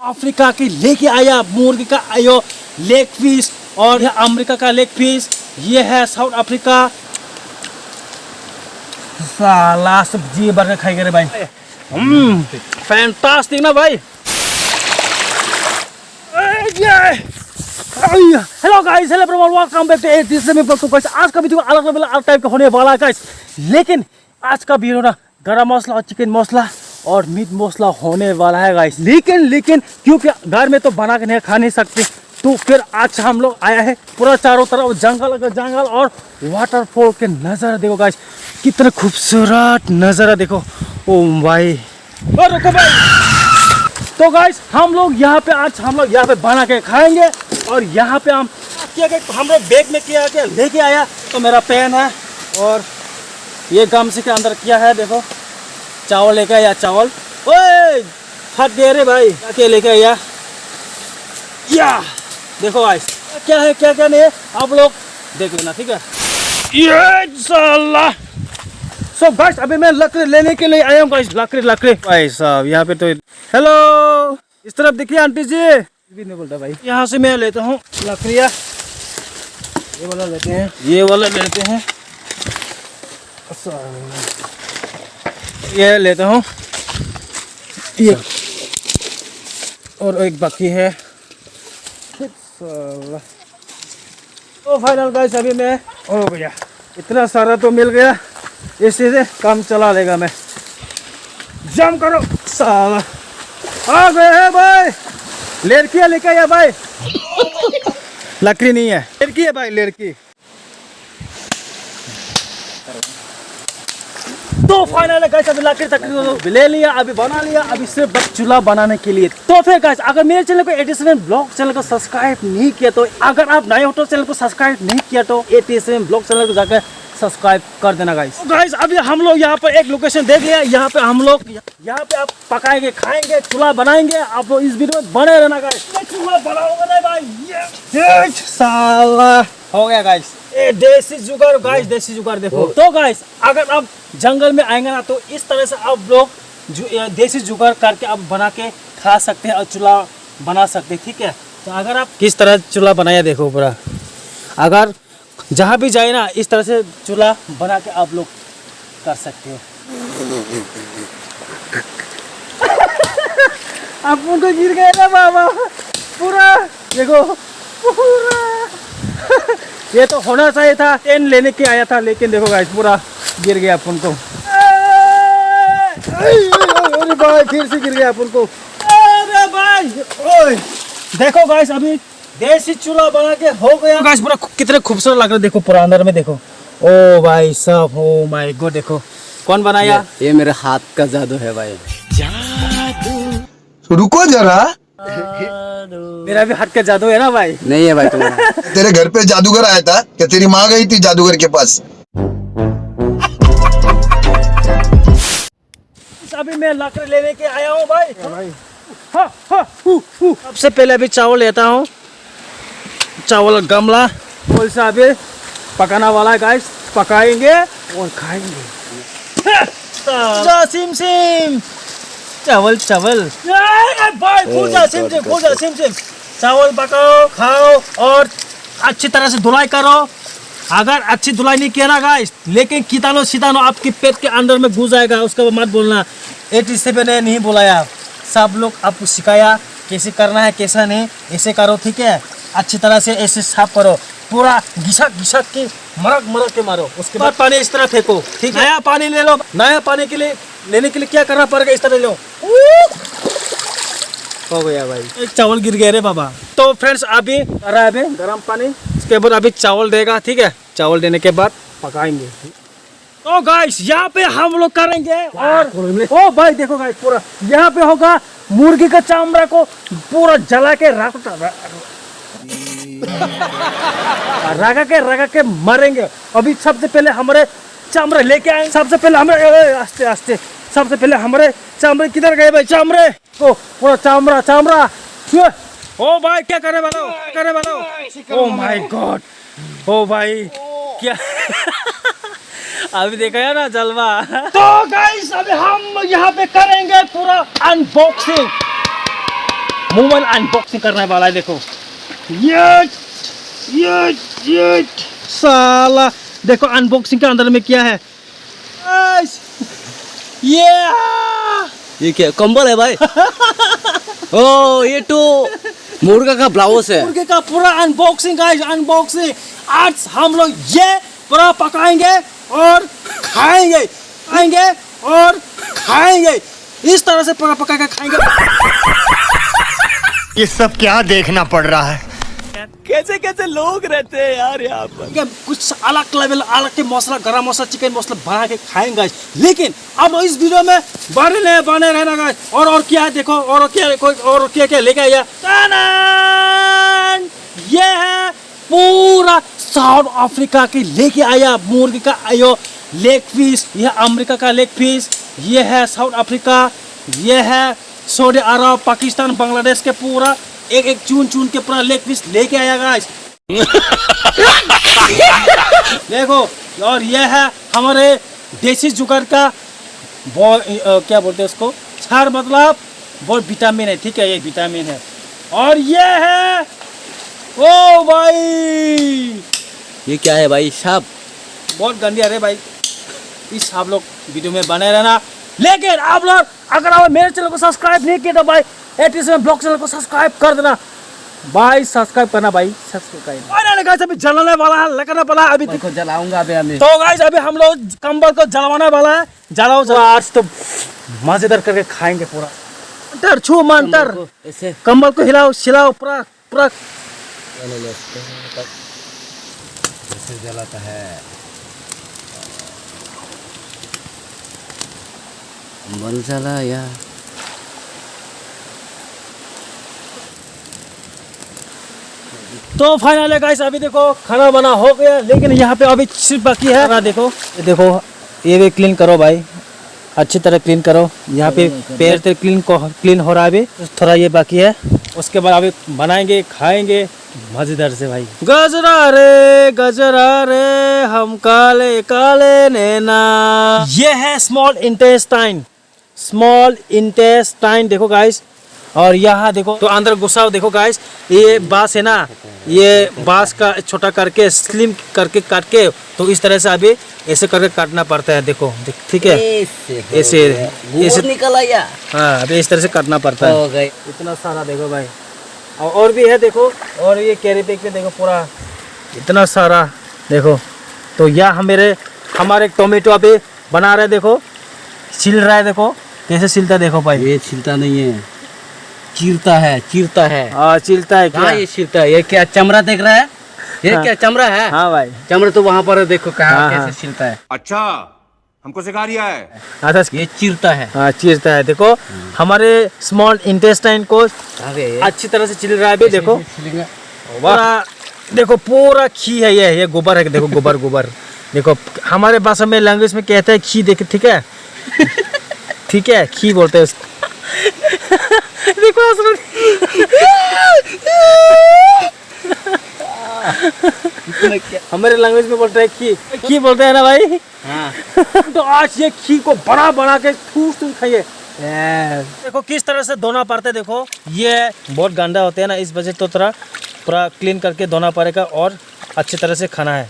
Africa की लेके आया मुर्गी का आयो लेग पीस और यह अमेरिका का लेग पीस, ये है साउथ अफ्रीका। साला सब्जी बर्गर खाएंगे रे भाई। फैंटास्टिक ना भाई। Hello guys, hello everyone, welcome back to ATC में ब्लॉग। गाइस आज का वीडियो अलग लेवल अलग टाइप का होने वाला है गाइस, लेकिन आज का वीडियो ना गरम मसाला और चिकन मसाला और मीट मसाला होने वाला है गाइस। लेकिन क्योंकि घर में तो बना के नहीं खा नहीं सकते, तो फिर आज हम लोग आया है पूरा चारों तरफ जंगल और वाटरफॉल के नज़ारा देखो गाइस, कितना खूबसूरत नज़ारा देखो। ओ भाई, और रुको भाई। तो गाइस हम लोग यहाँ पे बना के खाएंगे। और यहाँ पे हम लोग बैग में किया के लेके आया, तो मेरा पेन है और ये गमछे के अंदर किया है। देखो चावल लेके आया, चावल ओए फट गए रे भाई, क्या लेके आया या देखो गाइस क्या है क्या नहीं है, आप लोग देख लेना, ठीक है। ये साला सो गाइस अभी मैं लकड़ी लेने के लिए आया हूँ गाइस। लकड़ी भाई साहब यहाँ पे तो हेलो इस तरफ देखिए आंटी जी, भी नहीं बोलता भाई। यहाँ से मैं लेता हूँ लकड़ियाँ, ये वाला लेते हैं, ये वाला लेते हैं, ये लेता हूँ, ये और एक बाकी है। तो फाइनल गाइस अभी मैं ओ भैया इतना सारा तो मिल गया, इसी से काम चला लेगा मैं। जम करो साला, आ गए हैं भाई। लड़कियां लेके आया भाई। लकड़ी नहीं है, लड़की है भाई, लड़की। तो फाइनल गाइस अभी लकड़ी ले लिया, अभी बना लिया, अभी सिर्फ बस चूल्हा बनाने के लिए। तो फिर गाइस अगर मेरे चैनल को 87 ब्लॉग चैनल को सब्सक्राइब नहीं किया, तो अगर आप नए हो तो चैनल को सब्सक्राइब नहीं किया तो 87 ब्लॉग चैनल को जाकर सब्सक्राइब कर देना गाइस। तो गाइस अभी हम लोग यहाँ पर एक लोकेशन देख लिया, यहाँ पे हम लोग यहाँ पे आप पकाएंगे खाएंगे, चूल्हा बनाएंगे। आप लोग इस वीडियो में बने रहना गाइस। चूल्हा बनाऊंगा ना भाई, ये साला हो गया गाइस, ये देसी जुगाड़ गाइस, देसी जुगाड़ देखो। तो गाइस अगर आप जंगल में आएंगे ना, तो इस तरह से आप लोग देसी जुगाड़ करके आप बना के खा सकते हैं और चूल्हा बना सकते हैं, ठीक है। तो अगर आप किस तरह चूल्हा बनाया देखो पूरा, अगर जहाँ भी जाए ना इस तरह से चूल्हा बना के आप लोग कर सकते हो। आप उनको गिर गए ना बाबा पूरा, देखो पूरा। ये तो होना चाहिए था, 10 लेने के आया था, लेकिन देखो गाइस पूरा गिर गया अपन को। अरे भाई फिर से गिर गया अपन को। अरे भाई ओए देखो गाइस अभी देसी चूल्हा बना के हो गया गाइस। पूरा कितने खूबसूरत लग रहा है, देखो पूरा अंदर में देखो। ओ भाई साहब, ओ माय गॉड, देखो कौन बनाया? ये मेरे हाथ का जादू है भाई। तो रुको जरा, मेरा भी हाथ का जादू है ना भाई? नहीं है भाई तुम्हारा। तेरे घर पे जादूगर आया था क्या? तेरी माँ गई थी जादूगर के पास? अभी मैं लकड़ी लेने के आया हूँ भाई। सबसे पहले अभी चावल लेता हूँ, चावल गमला और से अभी पकाना वाला है गाइस, पकाएंगे और खाएंगे। सिम सिम चावल भाई, भूल जा सिम सिम। चावल पकाओ खाओ और अच्छी तरह से धुलाई करो। अगर अच्छी धुलाई नहीं किया ना गाइस, लेकिन कीटाणु आपके पेट के अंदर में घुस जाएगा, उसका मत बोलना 87 ने नहीं बुलाया। सब लोग आपको सिखाया कैसे करना है कैसा नहीं, ऐसे करो, ठीक है। अच्छी तरह से ऐसे साफ करो, पूरा घिसक के मरक के मारो। उसके बाद पानी इस तरह फेंको, ठीक है। नया पानी ले लो, नया पानी के लिए लेने के लिए क्या करना पड़ेगा, इस तरह लो। हो गया भाई, एक चावल गिर गया रे बाबा। तो फ्रेंड्स अभी आ रहा है गर्म पानी, इसके बाद अभी चावल देगा, ठीक है। चावल देने के बाद पकाएंगे। तो गाइस यहाँ पे हम लोग करेंगे और ओ भाई देखो गाइस पूरा यहाँ पे होगा मुर्गी का चमड़ा को पूरा जला के रगा के मरेंगे। अभी सबसे पहले हमारे चमड़े लेके आएंगे, सबसे पहले हमारे आस्ते सबसे पहले हमारे चमड़े किधर गए भाई? चमड़े को पूरा चमड़ा ओ भाई क्या करे वाला ओ माय गॉड, ओ भाई क्या अभी देखा है ना जलवा। तो गाइस अभी हम यहाँ पे करेंगे पूरा अनबॉक्सिंग। मोबाइल अनबॉक्सिंग करने वाला है। देखो ये साला देखो अनबॉक्सिंग के अंदर में क्या है। ये क्या कंबल है भाई? ओ ये तो मुर्गा का ब्लाउज है। मुर्गे का पूरा अनबॉक्सिंग गाइस, अनबॉक्सिंग। आज हम लोग ये पूरा पकाएंगे और खाएंगे, और खाएंगे। इस तरह से पूरा पका के खाएंगे। ये सब क्या देखना पड़ रहा है? कैसे कैसे लोग रहते हैं यार यहाँ पर। कुछ अलग लेवल, अलग के मसाला, गरम मसाला, चिकन मसाला बना के खाएंगे गाइस। लेकिन अब इस वीडियो में बने रहना गाइस। और क्या है देखो, और क्या लेके आया। ये है पूरा साउथ अफ्रीका के लेके आया मुर्गी का आयो लेग पीस। ये है अमेरिका का लेग पीस, ये है साउथ अफ्रीका, ये है सऊदी अरब, पाकिस्तान, बांग्लादेश के पूरा एक चुन के पूरा लेग पीस लेके आया गाइस। देखो, और ये है हमारे देसी जुगाड़ का क्या बोलते हैं उसको, छार, मतलब बहुत विटामिन है। ठीक है, ये विटामिन है। और ये है ओ भाई, ये क्या है भाई? सांप? बहुत गंदी। अरे भाई, इस आप लोग वीडियो में बने रहना। लेकिन आप लोग अगर आप मेरे चैनल को सब्सक्राइब नहीं किया तो भाई AT7 ब्लॉग चैनल को सब्सक्राइब कर देना भाई, सब्सक्राइब करना भाई, सब्सक्राइब करना। गाइस अभी जलाने वाला है, लगाने वाला है अभी। देखो जलाऊंगा अभी हमें। तो गाइस अभी हम लोग कंबल को जलवाने वाला है। जलाओ आज तो मजेदार करके खाएंगे पूरा। मंतर छू मंतर, ऐसे कंबल को हिलाओ छिलाओ पूरा पूरा। ऐसे जलाता है। मन जला यार। तो फाइनल है गाइस, अभी देखो खाना बना हो गया। लेकिन यहाँ पे अभी सिर्फ बाकी है। खाना देखो, ये देखो, ये भी क्लीन करो भाई, अच्छी तरह क्लीन करो। यहाँ पे पैर से क्लीन हो रहा है अभी, थोड़ा ये बाकी है। उसके बाद अभी बनाएंगे, खाएंगे मजेदार से भाई। गजरा रे हम काले काले नैना। ये है स्मॉल इंटेस्टाइन देखो गाइस। और यहाँ देखो तो अंदर घुसा देखो गाइस, ये बांस है ना, ये बांस का छोटा करके स्लिम करके काट के, तो इस तरह से अभी ऐसे करके काटना पड़ता है। देखो ठीक है, ऐसे निकल आया। हाँ, अभी इस तरह से काटना पड़ता है। हो गए। इतना सारा देखो भाई, और भी है देखो। और ये कैरी बैग पे देखो पूरा इतना सारा देखो। तो यह हमारे टोमेटो अभी बना रहे, देखो छिल रहा है। देखो कैसे छिलता है, देखो भाई। ये छिलता नहीं है, चीरता है। चिलता है क्या? हाँ, ये चीरता है। ये क्या चमड़ा देख रहा है? ये हाँ। क्या चमड़ा है? हाँ भाई, चमड़ा तो वहाँ पर देखो कहाँ हाँ, कैसे हाँ। छिलता है। अच्छा, हमको सिखा रिया है। अच्छा ये चीरता है। हाँ, चीरता है। देखो हमारे स्मॉल इंटेस्टाइन को अरे अच्छी तरह से छिल रहा है अभी। देखो छिलेगा। पूरा, देखो पूरा खी है। ये गोबर है, देखो गोबर। देखो हमारे भाषा में, लैंग्वेज में कहते हैं खी। देखो ठीक है, ठीक है, खी बोलते हैं उसको। देखो हमारे लैंग्वेज में बोलते हैं खी बोलते हैं ना भाई। हाँ। तो आज ये खी को बना के ठूस खाइए। देखो किस तरह से धोना पड़ता है। देखो ये बहुत गंदा होते हैं ना, इस वजह तो पूरा क्लीन करके धोना पड़ेगा और अच्छी तरह से खाना है।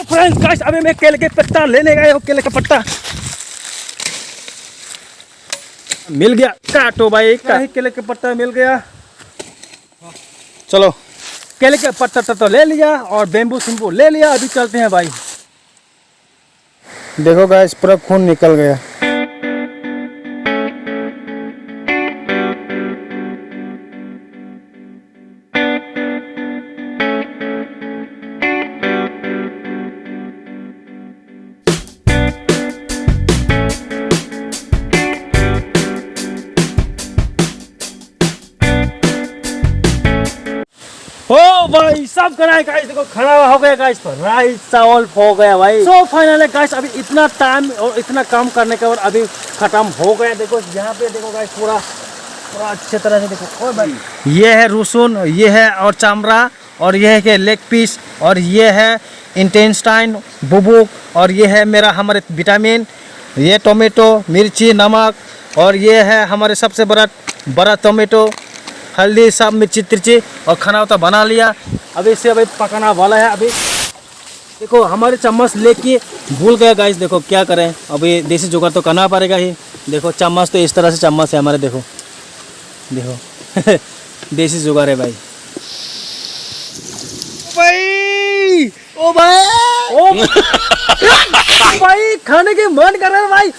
फ्रेंड्स गाइस, अभी मैं केले के पत्ता लेने गया हूँ। केले का पत्ता मिल गया, काटो भाई। केले के पत्ता मिल गया। चलो केले के पत्ता तो ले लिया और बेम्बू सिम्बू ले लिया। अभी चलते हैं भाई। देखो गाइस, पूरा खून निकल गया। हो भाई, सब कराए गाइस। देखो खाना हो गया गाइस, राइस चावल हो गया भाई। सो फाइनली गाइस, अभी इतना टाइम और इतना काम करने के बाद अभी खत्म हो गया। देखो यहाँ पे देखो गाइस, पूरा अच्छे तरह से देखो। और भाई ये है रूसुन, ये है और चामड़ा, और ये है कि लेग पीस, और ये है इंटेस्टाइन बुबुक, और ये है हमारे विटामिन, ये टोमेटो, मिर्ची, नमक, और ये है हमारे सबसे बड़ा टोमेटो, हल्दी सब मिर्ची तिरची और खाना तो बना लिया। अभी इसे अभी पकाना वाला है। अभी देखो हमारे चम्मच लेके भूल गए गाइस, देखो क्या करें, अभी देसी जुगाड़ तो करना पड़ेगा ही। देखो चम्मच तो इस तरह से चम्मच है हमारे, देखो देखो देसी जुगाड़ है भाई। भाई ओ भाई ओ भाई खाने के मन कर रहा है भाई,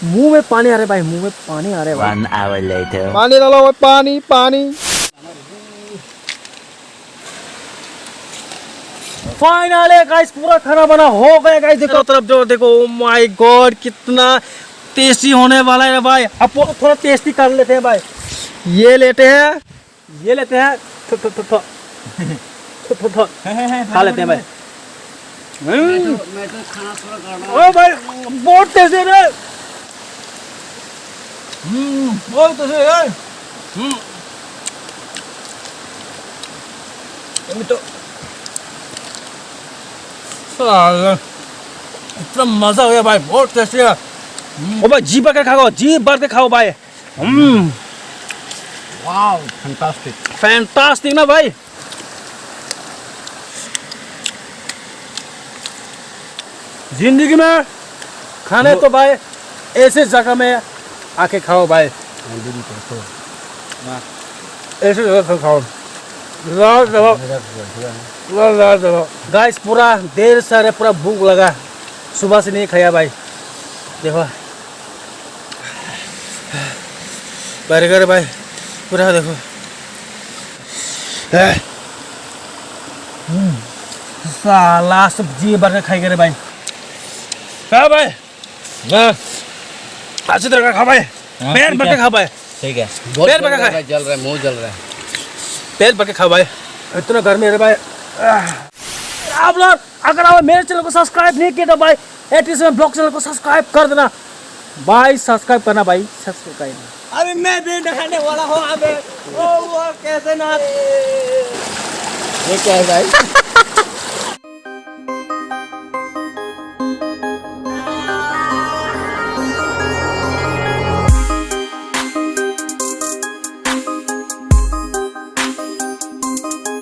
मुंह में पानी आ रहा है भाई, मुंह में पानी आ रहा है भाई। 1 hour later. पानी डालो भाई, पानी पानी। फाइनली गाइस पूरा खाना बना हो गया गाइस। देखो तरफ जो देखो, ओ माय गॉड कितना टेस्टी होने वाला है भाई। अब थोड़ा टेस्टी कर लेते हैं भाई। ये लेते हैं, ये लेते हैं, खा लेते हैं भाई। ओ भाई बहुत टेस्टी है, बहुत टेस्टी है। तो इतना मजा हो गया भाई, बहुत टेस्टी है। ओ भाई जी भर के खाओ, जी भर के खाओ भाई। Wow, fantastic. फैंटास्टिक ना भाई। जिंदगी में खाने तो भाई ऐसे जगह में आके खाओ भाई, ऐसे जगह खाओ। गाइस पूरा देर सारे पूरा भूख लगा, सुबह से नहीं खाया भाई। देखो बर्गर भाई पूरा देखो, साला सब्जी भर के खाई करे भाई। खा भाई, अच्छी तरह का खा भाई, पेट भर के खा भाई, ठीक है। पेट भर के खा, जल रहा है, मुंह जल रहा है। पेट भर के खा भाई, इतना गर्मी है भाई। आप लोग अगर आप मेरे चैनल को सब्सक्राइब नहीं किया तो भाई 87 ब्लॉग चैनल को सब्सक्राइब कर देना भाई, सब्सक्राइब करना भाई, सब्सक्राइब करना। अभी मैं भी दिखाने वाला हूँ। अबे ओ कैसे ना, ये क्या है भाई?